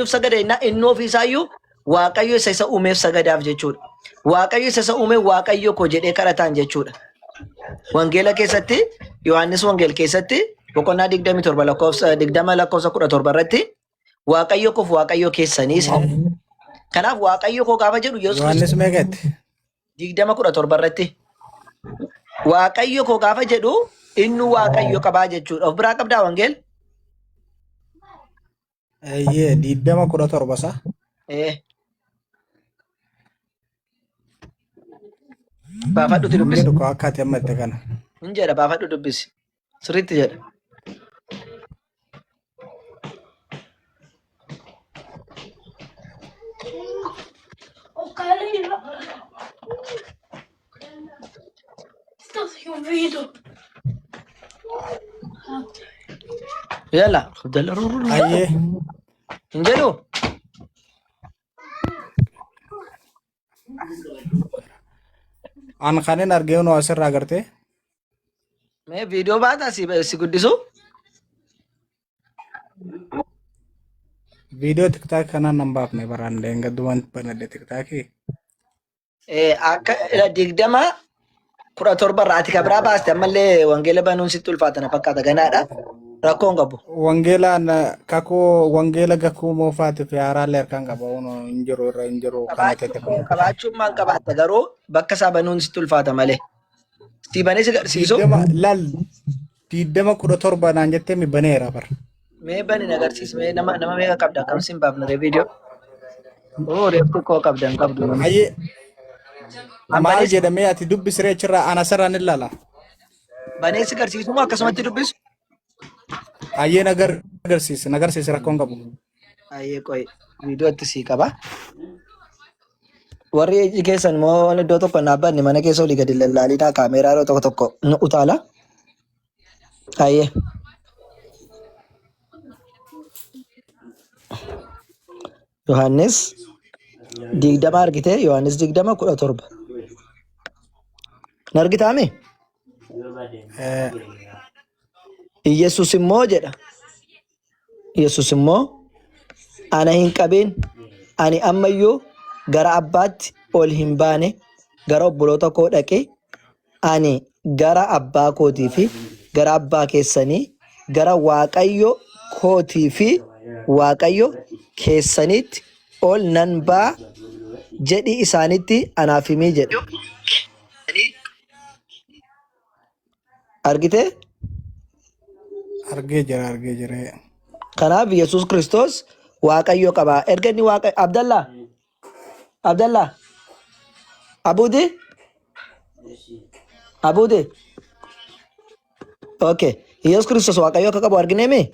sagade na inni ofiisaayyuu Waaqayyo isa uumeef sagadaaf jechuudha. Waaqayyo isa uume Waaqayyo koo jedhee kadhataan jechuudha. Wangeela keessatti Yohaannis Wangeel keessatti boqonnaa 27 lakkoofsa 20 lakkoofsa 17 irratti Waaqayyo koof Waaqayyo keessanii kanaaf Waaqayyo koo gaafa jedhu Yohaannis meeqatti? 20:17 irratti Waaqayyo koo gaafa jedhu inni Waaqayyo qabaa jechuudha. Of biraa qabdaa Wangeel? Eeyyee 20:17 sa? Baafadhuti dubbisi. Inni dhugaa akka ati amma itti kana. Hin jedha baafadhu dubbisi. Sirriitti jedha. Yalla, Abdalla ruru. Ayyee. Hin jedhu. An kanin argee nu asirraa agartee? Mee viidiyoo baataa si guddisu? Viidiyoo tiktaak kanaan nan baafne baraan gaddumaan banadhe tiktaakii. Akka 20:17 irraati ka biraa baaste ammallee wangeela banuun sitti ulfaatana fakkaata ganaadha. Rakkoon qabu. Wangeelaan kakuu wangeela gakuu moofaati fi haaraalee harkaan qaba injiru irra injiru kana ta'e. Qabaachuun maal qabaatta garuu bakka isaa banuun sitti ulfaata malee. Si banee si agarsiisu? Laal 20:17 naan jettee mi baneera bar. Mee bani agarsiisu mee nama meeqa qabda akkam sin baafna viidiyoo? Oo reeftu koo qabda hin qabdu. Ayyee. Maal jedhamee ati dubbisiree achirraa ana sararaan ilaala. Banee si agarsiisu moo akkasumatti dubbisu? Ayyee nagarsiisa rakkoon qabu. Ayyee qoy viidiyootti sii qaba. Warri iji keessan moo iddoo tokko dhaabbanni mana keessa olii gadi lallaalidhaa kaameeraa yeroo tokko tokko nu utaala. Ayyee. Yohaannis 20 argite Yohaannis 20:17. Nargitaame? Yesus immoo jedha. Yesus immoo ana hin qabeen ani ammayyuu gara abbaatti ol hin baane gara obboloota koo dhaqee ani gara abbaa kootii fi gara abbaa keessanii gara Waaqayyo kootii fi Waaqayyo keessanitti ol nan baa jedhi isaanitti anaaf himii jedhe. Argite? Argee jira. Kanaaf Yesus Kiristoos Waaqayyo qaba. Erga inni Waaqayyo Abdallah Abude Okay. Yesus Kiristoos Waaqayyo akka qabu argine mee?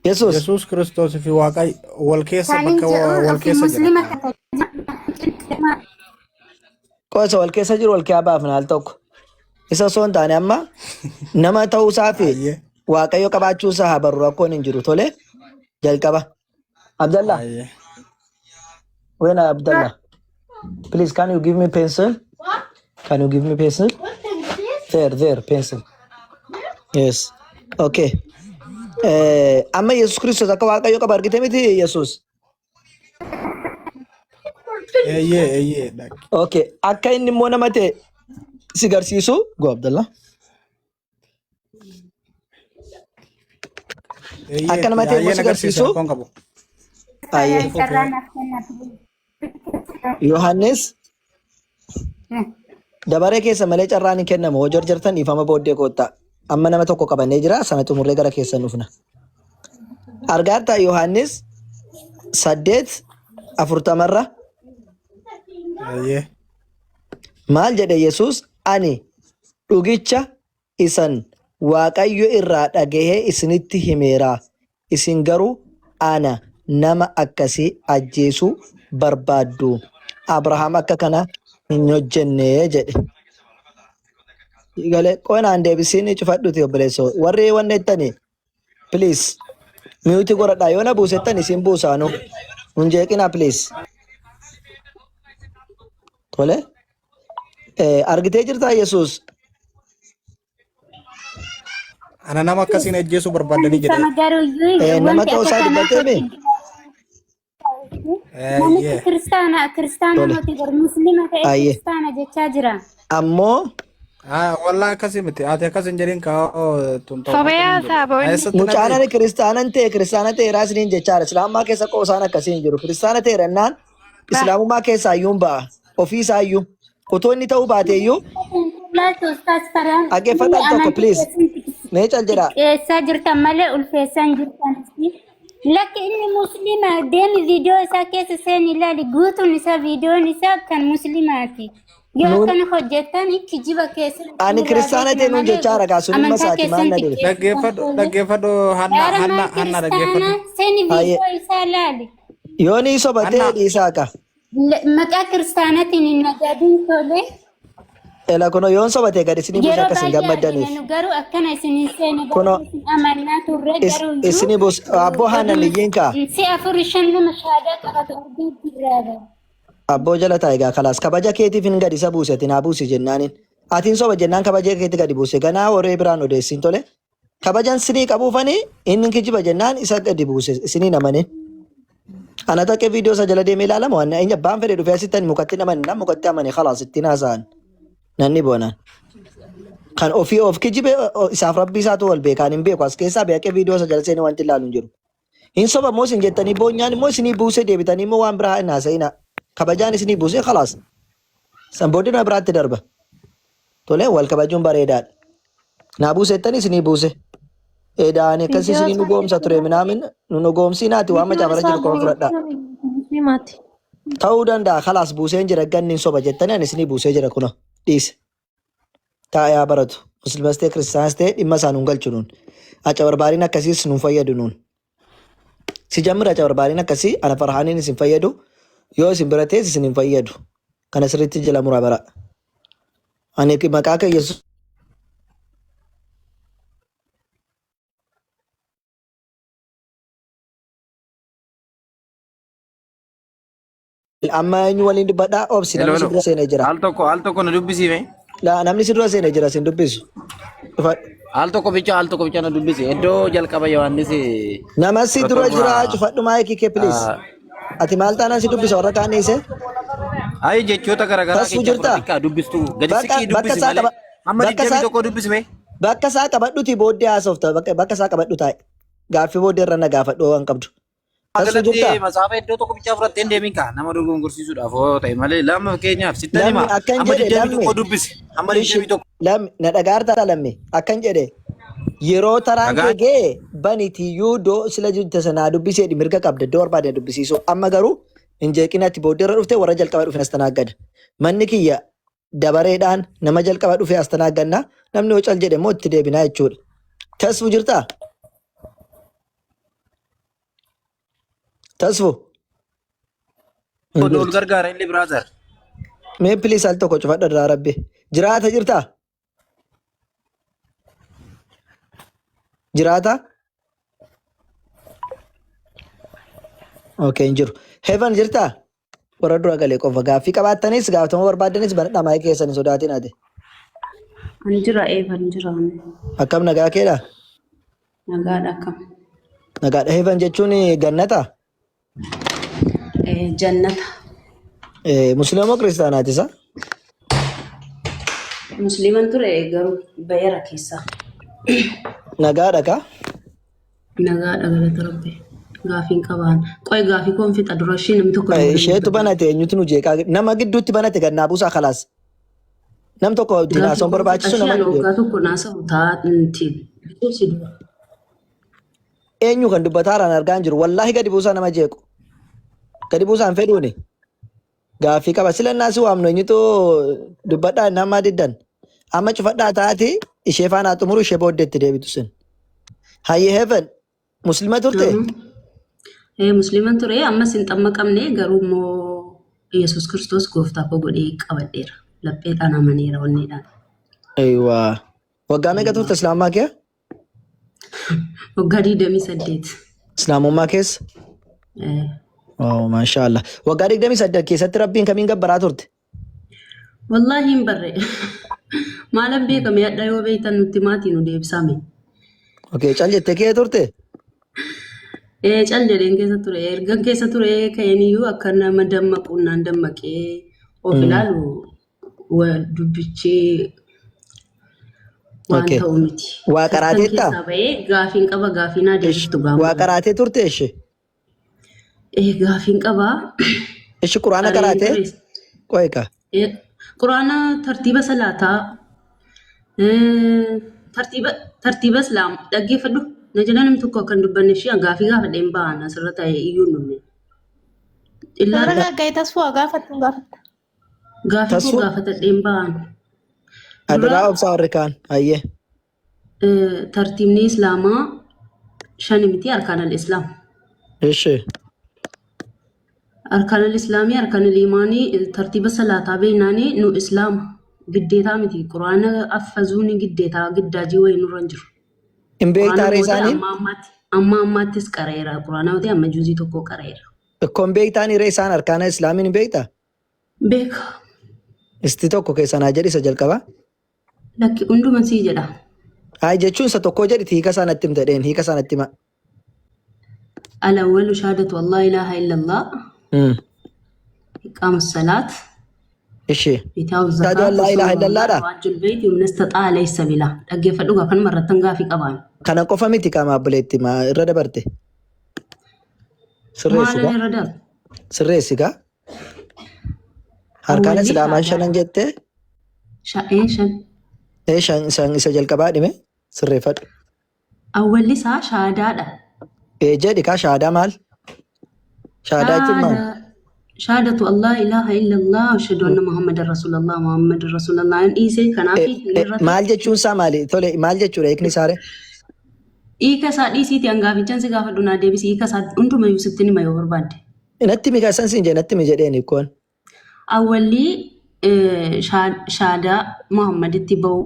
Yesus Kiristoos fi Waaqayyo wal keessa bakka wal keessa jira. Qosa wal keessa jiru wal kee baafna al tokko. Isa osoo hin taane amma nama ta'uusaa fi Waaqayyo qabaachuusaa haa barru rakkoon hin jiru tole jalqaba. Abdallah. When Abdallah. Please can you give me pencil? Can you give me pencil? There, pencil. Yes. Okay. Amma Yesus Kiristoos akka Waaqayyo qaba argite miti Yesus. Eeyyee. Okay. Akka inni immoo nama ta'e si agarsiisu go Abdallah. Akka nama ta'e si agarsiisu. Yohaannis dabaree keessa malee carraan hin kennamu hojii hojjetan dhiifama booddee koottaa. Amma nama tokko qabannee jira sana xumurree gara keessan dhufna. Argaata Yohaannis 8:40 maal jedhe Yesus ani dhugicha isan Waaqayyo irraa dhagahee isinitti himeera. Isin garuu ana nama akkasii ajjeesuu barbaaddu. Abrahaam akka kana hin hojjenne jedhe. Galee qoonaan deebisiin cufadhuti obboleessoo. Warri wanne jettanii please miyuuti godhadhaa yoo na buusettan isin buusaanu hin jeeqina please. Tole argitee jirtaa Yesus? Ana nama akkasiin ajjeesuu barbaadanii jedhe. Sama garuu nama wanti ta'uu akka isaa kanaa dubbatee namichi kiristaana tole. miti gar muslima ta'e Ayyee. kiristaana jechaa jira. Ammoo Wallah akkasii miti. Ati akkas hin jedhin kaa'oo tun ta'uu Sobaya saboonni. mucaanan kiristaana ta'e raasiniin jechaadha. Islaamummaa keessa qoosaan akkasiin jiru. Kiristaana ta'e rannaan islaamummaa keessaa iyyuun ba'a. Ofii isaa iyyuu. Otoo inni ta'uu baate iyyuu Laatu ustaas Faraan dhaggeeffadhaan tokko please. Mee cal jedhaa. Qeessaa jirtan malee ulfeessaa hin jirtan. Lakki inni muslima deemi viidiyoo isaa keessa seen ilaali guutuun isaa viidiyoon isaa kan muslimaati. Yoo akkana hojjettan kijiba keessa. Ani kiristaana ta'e nuun jechaadha kaasuun dhimma isaati maal na dhibe. Dhaggeeffadhu hanna dhaggeeffadhu. Seeni viidiyoo isaa ilaali. Yoo ni sobatee dhiisaa ka. Maqaa kiristaanatiin hin nagaduun tole. Ela kuno yoon sobatee gadi isinii buusa akka isin gammaddaniif. Garuu akkana isin seeni Kuno amannaa turre garuu isinii buusa abboo haana liyyiin kaa. si afur shan nama shaadaa qabatu argee jirraadha. Abboo jala taa'e gaa kalaas kabaja keetiif hin gadi isa buuseti naa buusi jennaaniin. Atiin soba jennaan kabaja keetti gadi buuse ganaa warree biraan odeessin tole. Kabajan sinii qabuufanii inni kijiba jennaan isa gadi buuse isinii namanii. Ana takke viidiyoo isa jala deemee ilaalama waan inni abbaan fedhe dhufee asitti mukatti namani nam mukatti amani kalaas ittiin haasa'an. Nanni boonaan. Kan ofii of kijibe isaaf rabbii isaatu wal beekaan hin beeku as keessaa beekee viidiyoo isa jala seenee wanti ilaalu hin jiru. Hin soba moo isin jettanii boonyaan immoo isinii buusee deebitanii immoo waan biraa hin haasa'ina. Kabajaan isinii buusee khalaas. San booddee biraatti darba. Tole wal kabajuun bareedaadha. Naa buusettanii isinii buuse. Eedaan akkasii isinii nu goomsa ture minaamin nu goomsiinaati waan macaafara jiru qofa fudhadhaa. Muslimaati. Ta'uu danda'a khalaas buuseen jira ganni soba jettanii ani isinii buusee jira kuno dhiise. Taayaa baratu muslimas ta'e kiristaanas ta'e dhimma isaa nuun galchu nuun. Aca barbaariin akkasiis nuun fayyadu nuun. Si jammira aca barbaariin akkasii ana farhaaniin isin fayyadu yoo isin bira tees isin hin fayyadu. Kana sirriitti jala muraa bara. Ani maqaa kan Yesuus. Amma eenyu waliin dubbadhaa obsi namni si dura seenee jira. Al tokko na dubbisiime. Namni si dura seenee jira sin dubbisu. Al tokko bicha na dubbisi. Iddoo jalqaba Yohaannis. Nama si dura jira cufadhu maayikii kee please. Ati maal taanaan si dubbisa warra kaan dhiise? Ayi jechoota garaagaraa Tasuu jirtaa? keessaa dubbistu. Gadi siqii dubbisi malee. Amma dijjami tokko dubbisime. Bakka isaa qabadhuti booddee haasofta bakka isaa qabadhu taa'e. Gaaffii booddee irra na gaafadhu waan qabdu. Tasuu jirtaa? Masaafa iddoo tokko bicha fudhattee hin deemin kaa nama dorgomsiisuudhaaf yoo ta'e malee lama fakkeenyaaf sittani Lammi maa. akkan Amma jedhe dijjami lammi. tokko dubbisi. Amma dijjami tokko. Lammi na dhagaartaa lammi akkan jedhe. Yeroo taraan kee ga'e banitiyyuu doo sila jirte sanaa dubbisee mirga qabda doo barbaade dubbisiisu. Amma garuu hin jeeqinatti booddee irra dhufte warra jalqaba dhufe as tanaaggada. Manni kiyya dabareedhaan nama jalqaba dhufe as tanaagganna namni yoo cal jedhe immoo itti deebinaa jechuudha. Tasfu jirtaa? Tasfu? Ol gargaara illee biraazar. Mee piliis al tokko cufadha irraa rabbi. Jiraata jirtaa? Jiraata? Okay, hin jiru. Heaven jirtaa? Warra dura galee qofa gaaffii qabaattanis gaafatama barbaaddanis banadhaa maayii keessan hin sodaatin ati. Anjira Evan jira. Akkam nagaa keedha? Nagaadha akkam. Nagaadha. Heaven jechuun gannata? Jannata. Musliima moo kiristaanaatisa? Musliiman ture garuu bayera keessa. Nagaadha ka? Nagaadha galata rabbi. Gaafiin qabaan. Qoy gaafii koon fixa dura ishee namni tokko. Isheetu banate eenyutu nu jeeqaa nama gidduutti banate gannaa buusaa khalaas. Nam tokko dinaasoon barbaachisu nama waggaa tokko naasa'u taa'atiin. Eenyu kan dubbataaraan argaa hin jiru wallaahi gadi buusaa nama jeequ. Gadi buusaan fedhuuni. Gaaffii qaba silannaa si waamnu eenyutu dubbadhaa namaa diddan. Amma cufadhaa taati ishee faanaa xumuru ishee booddeetti deebitu sin. Hayyee Heaven muslima turte? Musliiman ture ammas hin xammaqamne garuu immoo Yesuus Kiristoos gooftaa koo godhee qabadheera. Lapheedhaan amaneera onneedhaan. Eewwaa. Waggaa meeqa turte islaamummaa kee? Waggaa 28. Islaamummaa keessa? Oh, maashaallah. Waggaa 28 keessatti rabbiin kamiin gabbaraa turte? Wallaahi hin barre. Maalan beekame hadha yoo beektan nutti maatii nu deebisame. Okay, cal jettee kee turte? Cal jedheen keessa ture. Ergan keessa ture ka'eeniyyuu akka nama dammaqu naan dammaqee of ilaalu dubbichi waan Okay. ta'u miti. Waa Akkan qaraateetta? keessaa bahee gaafiin qaba gaafiin adeemsitu Waa gaafata. qaraatee turte ishee? Gaafiin qaba. Ishee quraana Qareen qaraatee? turees. Qoyka. Quraana tartiiba salaataa tartiiba islaam dhaggeeffadhu. Na jala namni tokko akkan dubbanne ishee gaafii gaafadheen ba'an asirra ta'e iyyuu numme. Illaa Warra gaayi tasfuu gaafattu gaafata. gaafii koo Tasfuu? gaafatadheen ba'an. Adiraa obsaa warri kaan. Hayyee. Tartiibni islaamaa shani miti arkaan al-islaam. Ishee. Arkaan al-islaamii arkaan al-imaanii tartiiba salaataa beeynaanii nu islaama giddeetaa miti. Quraana affazuuni giddeetaa giddaajii wayii nurra hin jiru. Hin beektaa Quraana ree booda isaanii? amma ammaattis qareera. Quraana booda amma juuzii tokko qareera. Ikkoo hin beektaanii ree isaan arkaana islaamiin hin beektaa? Beeka. Isti tokko keessanaa jedhi isa jalqabaa? Lakki hunduma sii jedha. Hayi jechuun isa tokkoo jedhiti hiika isaa natti himta dheen hiika isaa natti hima. Al-awwalu shahaadatu Allah ilaaha illallah. Iqaama salaat. Ishee. Itaawu Shahaadu zakaa. an laa ilaaha illallaadha? Waajjul beeyti humna istaxaa alayhi sabila. Dhaggeeffadhu kan marrattan gaafii qabaan. Kana qofa miti qaama abbuleetti irra dabarte. Sirreessi Maalan gaa? irra darba? Sirreessi gaa? Harkaan Awwalli islaamaan shahaadaa. shanan jettee? Shan. Shan isa jalqabaa dhime sirreeffadhu. Awwalli isaa shahaadaadha. Jedhi kaa shahaadaa maal? Shahaadaa jechuun maal? Shahaadatu Allah ilaaha illallah ashhadu anna Muhammadan Rasulallah Muhammadan Rasulallah hin dhiisee kanaafi Maal jechuun isaa maali? Tole maal jechuudha hiikni isaare? hiika isaa dhiisiiti hangaafichaan si gaafadhu naa deebisi hiika isaa hundumayyuu sitti nima yoo barbaadde. Natti mi kaasan siin jee natti mi jedheen hiikkoon? Awwalli shaadaa Muhammaditti bahu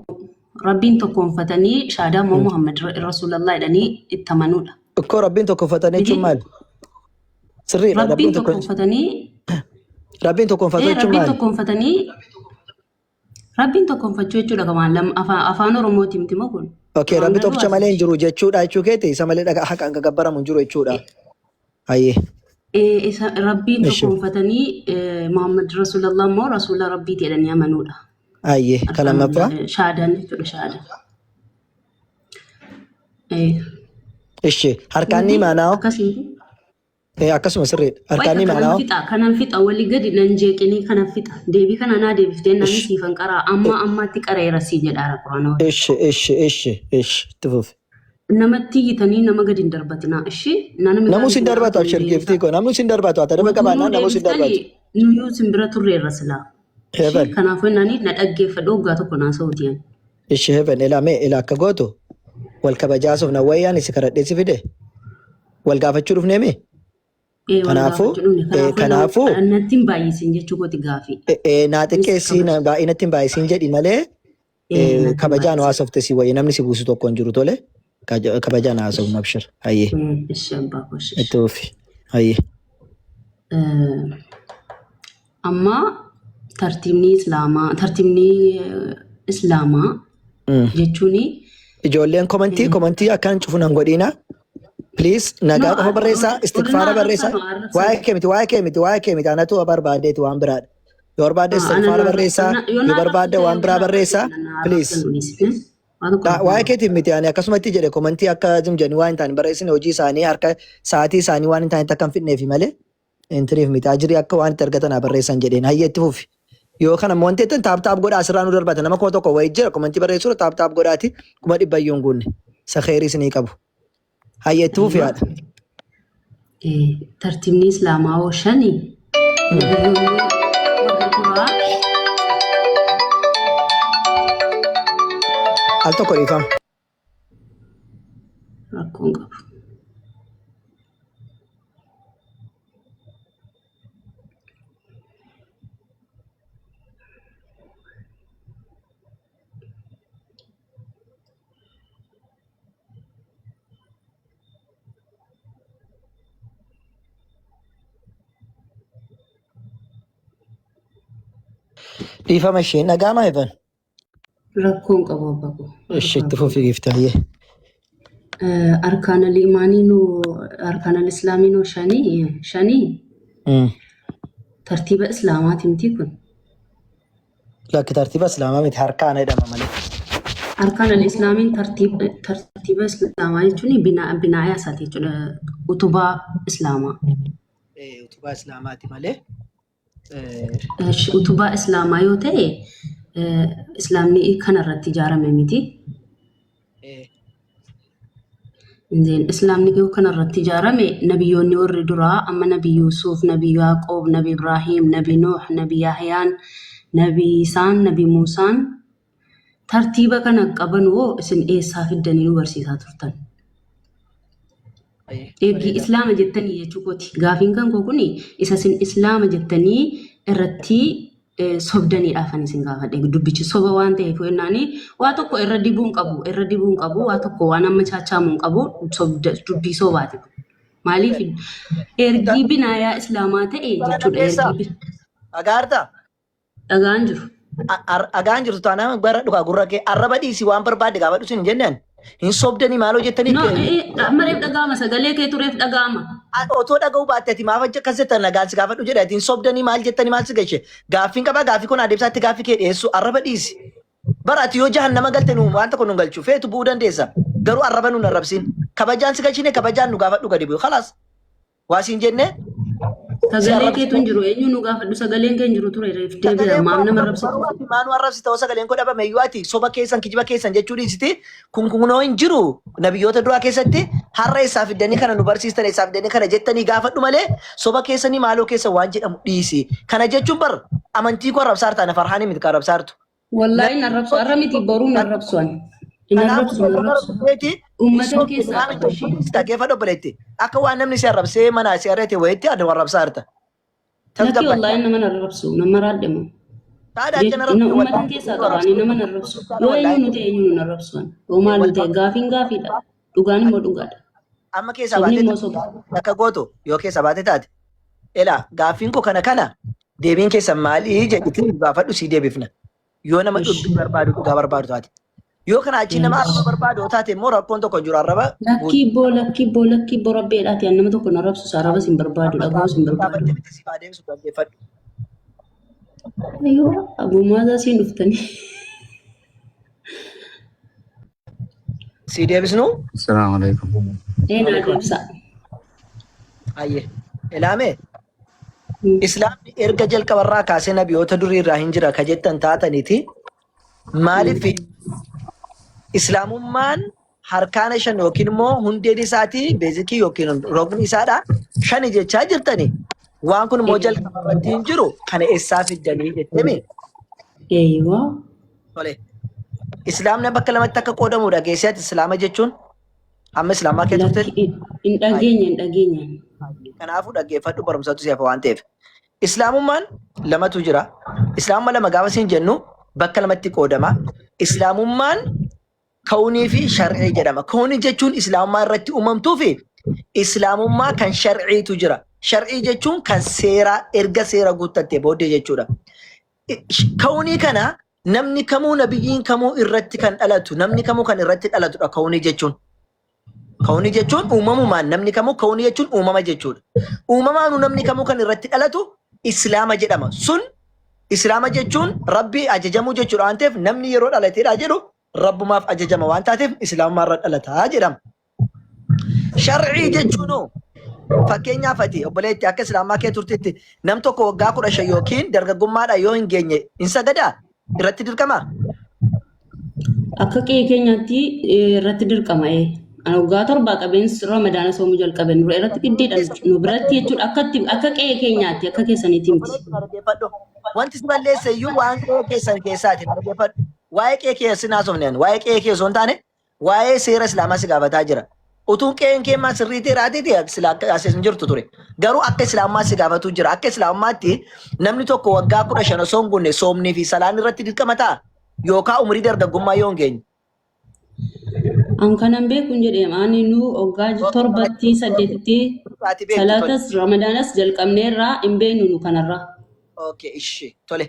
rabbiin tokkoonfatanii shaadaa immoo Muhammad Rasulallah jedhanii itti amanuudha. Ikkoo rabbiin tokkoonfatanii jechuun maali? Sirriidha Rabbiin tokkoonfatanii rabbiin tokkoonfatanii jechuun rabbiin maali? tokkoonfatanii rabbiin tokkoonfachuu jechuudha qamaan afaan Oromooti miti moo kun? Okay, rabbi tokkicha malee hin jiru jechuudha jechuu keeti isa malee dhagaa haqaan gabbaramu hin jiru jechuudha. Hayyee. Rabbiin tokkoonfatanii Muhammad Rasulallah immoo Rasula Rabbiiti jedhanii amanuudha. Hayyee. Kan lammaffaa? Shaadaan jechuudha shaada. Ishee. Harkaan ni maanaa? Akkasiiti. Akkasuma sirriidha. Harkaan ni maanaa? Kanan fixa walii gadi nan jeeqinii kanan fixa. Deebii kana naa deebiftee namni siifan qaraa ammaatti qareera sii jedhaara quraana. Ishee. Itti fufi. Namatti hiitanii nama gadi hin darbatinaa. Ishee Namus hin darbatu abshir geeftii koo namus hin darbatu ati daba qabaannaan namus hin darbatu. Nuyyuu simbira turreerra silaa. Heaven. Kanaafuu naanii na dhaggeeffadhu waggaa tokko naa sa'uutiyan. Ishee heaven ila akka gootu wal kabajaasuuf na wayyaan isi kadhadheessi fide wal gaafachuu dhufnee mee? Kanaafuu natti hin baay'isin jechuu kooti gaafii. Naa xiqqeessii baay'inatti hin baay'isiin jedhi malee kabajaan haasofte si wayyi namni si buusu tokko hin jiru tole kabajaan haasofnu abshir hayyee. Ishee abbaa koshee. Itti fufi hayyee. Amma tartiibni islaamaa jechuun Ijoolleen komantii akkan cufu nan godhiina. Please nagaa qofa barreessaa istikfaara barreessaa. Waa'ee kee miti anatu barbaadeeti waan biraadha. Yoo barbaadde istikfaara barreessaa yoo barbaadde waan biraa barreessaa. Please. Waa'ee keetiif miti ani akkasumatti jedhe komantii akka jimjanii waan hin taane barreessine hojii isaanii harka sa'aatii isaanii waan hin taane akka hin fidneefi malee intiriif miti ajirii akka waan itti argatan barreessan jedheen hayyeetti fufi. Yoo kana immoo wanti ittiin taap godhaa asirraa nu darbata nama koo tokko wayii jira komantii barreessuudha taap godhaati 100 hin guunne isa kheyrii isinii qabu. Hayyeetti fufi haadha. Tartiibni islaamaa hoo shanii. Al tokko dhiifama. Rakkoon qabu. Dhiifama ishee nagaama heeban. Rakkoon qabu abbaa koo. Ishee itti fufii giftaayyee. أركان الإيمان أركان الإسلام شني ترتيب إسلامات يمتيكن لكن ترتيب إسلام متحركان هذا مملي أركان الإسلام ترتيب إسلامات جوني بناء أساسي أتوبا إسلاما utubaa islaamaati malee utubaa islaamaa yoo ta'e islaamni kan irratti ijaarame miti. Islaamni kan irratti ijaarame nabiyyoonni warri duraa amma nabi Yuusuf, nabi Yaaqoob, nabi Ibraahim, nabi Nuux, nabi Yaahiyaan, nabi Isaan, nabi Muusaan tartiiba kana qaban hoo isin eessaa fiddanii nu barsiisaa turtan? Ergi islaama jettanii jechuukooti. Gaafiin kan koo kuni isa isin islaama jettanii irratti sobdaniidhaaf ani isin gaafadhe. Dubbichi soba waan ta'eef yennaani waa tokko irra dibuun qabu waa tokko waan amma chaachaamuun qabu dubbii sobaati. Maaliif ergi binaayaa islaamaa ta'e jechuudha ergi agaarta dhagaan jiru. Agaan jirtu taanaan bara dhugaa gurra kee arraba dhiisi waan barbaade gaafadhu sin jennaan. Hin sobdanii maaloo jettanii amma reef dhagaama sagalee kee tureef dhagaama. Otoo dhaga'uu baattee maaf achi akkasitti nagaan si gaafadhu jedhati hin sobdanii maal jettanii maal si gashe gaaffiin qabaa gaaffii kun adeemsaatti gaaffii kee dhiyeessu arraba dhiisi. Bara ati yoo jahannama galte nu waan tokko nu galchu feetu bu'uu dandeessa garuu arraba nu narrabsiin kabajaan si galchine kabajaan nu gaafadhu gadi bu'u khalaas waasiin jennee. Sagalee keetu hin jiru eenyu nu gaafadhu sagaleen kee hin jiru ture reef deebi'a maam nama rabsitu. Maanu arrabsi ta'uu sagaleen koo dhabame iyyuu ati soba keessan kijiba keessan jechuu dhiisiti kunkunoo hin jiru nabiyyoota duraa keessatti har'a isaa fiddanii kana nu barsiistan isaa fiddanii kana jettanii gaafadhu malee soba keessanii maaloo keessa waan jedhamu dhiisi. Kana jechuun bar amantii koo arrabsaarta ana farhaanii miti kan arrabsaartu. Wallaahi narrabsu har'a miti boruu narrabsu ani. Uummata keessaa dhaggeeffadhu obboleetti akka waan namni si arrabsee mana si arrate wayitti adda warrabsaarta. Lakki wallaahi nama narrabsu nama raadhamu. Uummata keessaa qabaanii nama narrabsu yoo eenyu nuti eenyu nu narrabsu yoo maal nuti gaafiin gaafiidha dhugaan immoo dhugaadha. Amma keessaa baatee akka gootu yoo keessaa baatee taate elaa gaaffiin koo kana deebiin keessan maalii jedhitiin gaafadhu si deebifna yoo nama dhuguu barbaadu dhugaa barbaadu taate. Yoo kana achi nama arraba barbaadu taate immoo rakkoon tokko jiru arraba. Lakki boo rabbeedhaati an nama tokko narrabsu arraba sin barbaadu dhaga'u sin barbaadu. Ayyoo abbummaa siin dhuftanii. Si deebisnu? Assalamu alaikum. Naa deebisa. Ayyee ilaame islaamni erga jalqabarraa kaasee nabiyoota durii irraa hin jira ka jettan taataniiti maaliif islaamummaan harkaana shan yookiin immoo hundeen isaatii beezikii yookiin rogni isaadha shani jechaa jirtani waan kun immoo jalqabarratti hin jiru kana eessaa fiddanii jettemi. Eeyyoo. Tole islaamni bakka lamatti akka qoodamu dhageessiyaati islaama jechuun amma islaamaa kee turte. Hin dhageenya. Kanaafuu dhaggeeffadhu barumsatu siyafa waan ta'eef. Islaamummaan lamatu jira. Islaamummaa lama gaafa siin jennu bakka lamatti qoodama. Islaamummaan kaunii fi shar'ii jedhama. Kaunii jechuun islaamummaa irratti uumamtuu fi islaamummaa kan shar'iitu jira. Shar'ii jechuun kan seeraa erga seera guuttattee booddee jechuudha. Kaunii kana namni kamuu nabiyyiin kamuu irratti kan dhalatu namni kamuu kan irratti dhalatudha kaunii jechuun. Kaunii jechuun uumamumaan namni kamuu kaunii jechuun uumama jechuudha. Uumamaan namni kamuu kan irratti dhalatu islaama jedhama. Sun islaama jechuun rabbii ajajamuu jechuudha waan ta'eef namni yeroo dhalateedha jedhu rabbumaaf ajajama waan taateef islaamummaa irra dhalataa jedhama. Shar'ii jechuun fakkeenyaaf ati obboleetti akka islaamaa kee turtetti nam tokko waggaa 15 yookiin dargaggummaadha yoo hin geenye hin sagadaa irratti dirqama. Akka qe'ee keenyaatti irratti dirqama. Waggaa 7 qabeensi ramadaana soomuu jalqaben dura irratti qiddeedha nu biratti jechuudha akka qe'ee keenyaatti akka keessanitti miti. Wanti si balleesse iyyuu waan qe'ee keessan keessaati dhaggeeffadhu. Waa'ee qe'ee keessan haasofneen waa'ee qe'ee keessoo hin taane waa'ee seera islaamaa si gaafataa jira. Utuun qe'een keemmaa sirriitii raatiiti asiin hin jirtu ture. Garuu akka islaamaa si gaafatu jira. Akka islaamaatti namni tokko waggaa 15 osoo hin guunne soomnii fi salaan irratti dirqama ta'a yookaan umurii dargaggummaa yoo hin geenye. An kanan beekun jedhee ani nu waggaa 7 salaatas ramadaanas jalqabneerraa hin beeknu nu kanarraa. Okay, ishi tole.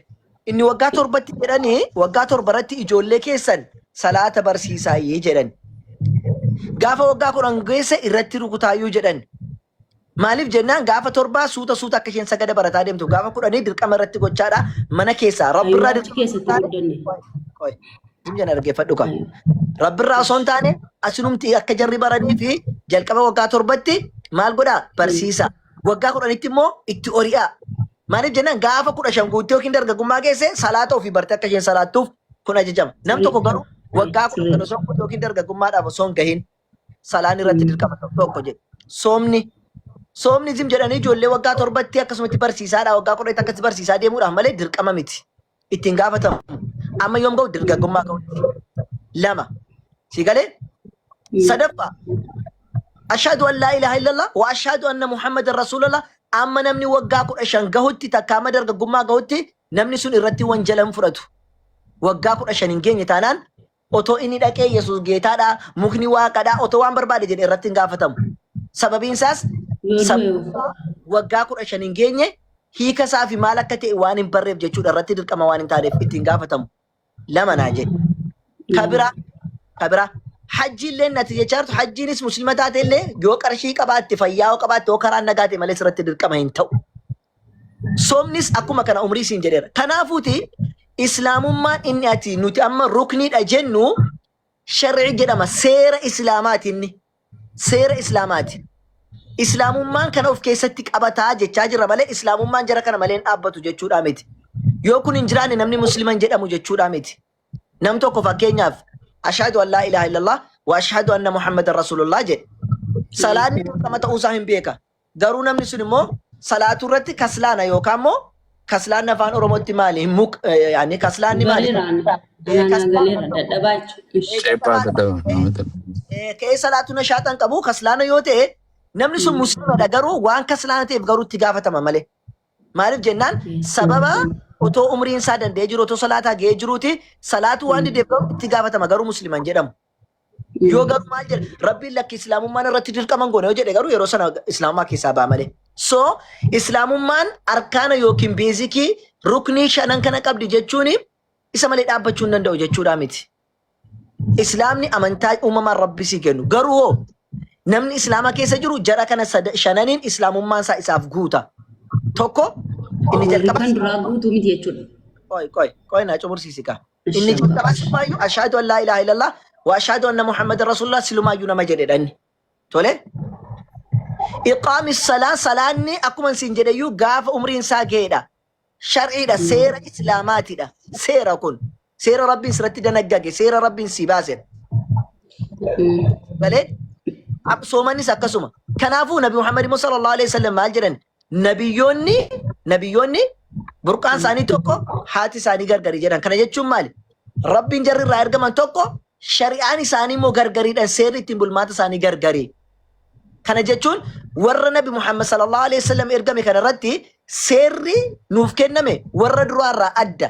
Inni waggaa 7 jedhanii waggaa 7 irratti ijoollee keessan salaata barsiisaa jedhan. Gaafa waggaa kudhan geesse irratti rukutaayyuu jedhan. Maaliif jennaan gaafa torbaa suuta akka isheen sagada barataa deemtu gaafa kudhanii dirqama irratti gochaadha mana keessaa rabbirraa Achi keessatti guddanne. Jimjana dhaggeeffadhu kan. Rabbirraa osoo hin taane asinumti akka jarri baranii fi jalqaba waggaa torbatti maal godhaa barsiisa. Waggaa kudhanitti immoo itti ori'aa. Maaliif jennaan gaafa 15 guuttee yookiin dargaggummaa geesse salaata ofii bartee akka isheen salaattuuf kun ajajama. Nam tokko garuu waggaa 15 osoo guuttee yookiin dargaggummaadhaaf osoo hin gahin salaan irratti dirqama tokko jedhe. Soomni zim jedhanii ijoollee waggaa torbatti akkasumatti barsiisaadha waggaa kudhanitti akkasii barsiisaa deemuudhaaf malee dirqama miti. Ittiin gaafatamu. Amma yoom ga'u dargaggummaa ga'utti. 2 si galee sadaffaa ashhadu an laa ilaaha illallah wa ashhadu anna muhammadan rasuulallah amma namni waggaa 15 gahutti takka amma dargaggummaa gahutti namni sun irratti wanjalan fudhatu. Waggaa 15 hin geenye taanaan otoo inni dhaqee Yesuus geetaadha mukni waaqadha otoo waan barbaade jedhe irratti hin gaafatamu. Sababiin isaas waggaa 15 hin geenye hiika isaa fi maal akka ta'e waan hin barreef jechuudha irratti dirqama waan hin taaneef ittiin gaafatamu. 2 naa jedhe. Kabira hajji illee nati jechaa jirtu hajjiinis muslima taate illee yoo qarshii qabaatte fayyaa qabaatte yoo karaa nagaate malee irratti dirqama hin ta'u. Soomnis akkuma kana umrii siin jedheera. Kanaafuuti islaamummaan inni ati nuti amma rukniidha jennu shar'i jedhama seera islaamaati inni. Seera islaamaati. Islaamummaan kana of keessatti qabataa jechaa jirra malee islaamummaan jara kana malee hin dhaabbatu jechuudha miti. Yoo kun hin jiraanne namni musliman jedhamu jechuudha miti. Nam tokko fakkeenyaaf ashhadu an laa ilaaha illallah wa ashhadu anna muhammadan rasulullah jedhe. Salaanni dirqama ta'uusaa hin beeka. Garuu namni sun immoo salaatuu irratti kaslaana yookaan immoo kaslaan afaan oromootti maali? Yaani kaslaanni maali? Ka'ee salaatu nashaatan qabu kaslaana yoo ta'e namni sun muslimadha garuu waan kaslaana ta'eef garuu itti gaafatama malee. Maaliif jennaan sababa otoo umriin isaa danda'ee jiru otoo salaataa ga'ee jiruuti salaatu waan dideef garuu itti gaafatama garuu musliman jedhamu. Yoo garuu maal jedhe rabbiin lakki islaamummaan irratti dirqaman goone yoo jedhe garuu yeroo sana islaamummaa keessaa ba'a malee. So islaamummaan arkaana yookiin beezikii ruknii 5 kana qabdi jechuun isa malee dhaabbachuu hin danda'u jechuudha miti. Islaamni amantaa uumamaan rabbi sii kennu garuu namni islaama keessa jiru jara kana 5 islaamummaan isaa isaaf guuta. Tokko inni jalqaba kan duraa guutuu miti jechuudha. Qoy naa cumursiisi ka. Inni jalqaba sirbaayyuu ashhadu an laa ilaaha illallah wa ashhadu anna muhammadan rasulullah silumaayyuu nama jedhedha inni. Tole. Iqaami salaanni akkuma siin jedhayyuu gaafa umriin isaa ga'edha. Shar'iidha seera islaamaatidha. Seera kun seera rabbiin sirratti danaggage seera rabbiin si baasedha. Malee soomannis akkasuma. Kanaafuu Nabi Muhammad sallallahu alaihi wasallam maal jedhan nabiyyoonni burqaan isaanii tokko haati isaanii gargari jedhan. Kana jechuun maali? Rabbiin jarri irraa ergaman tokko shari'aan isaanii immoo gargariidhaan seerri ittiin bulmaata isaanii gargari. Kana jechuun warra Nabi Muhammad sallallahu alaihi wasallam ergame kana irratti seerri nuuf kenname warra duraarraa adda.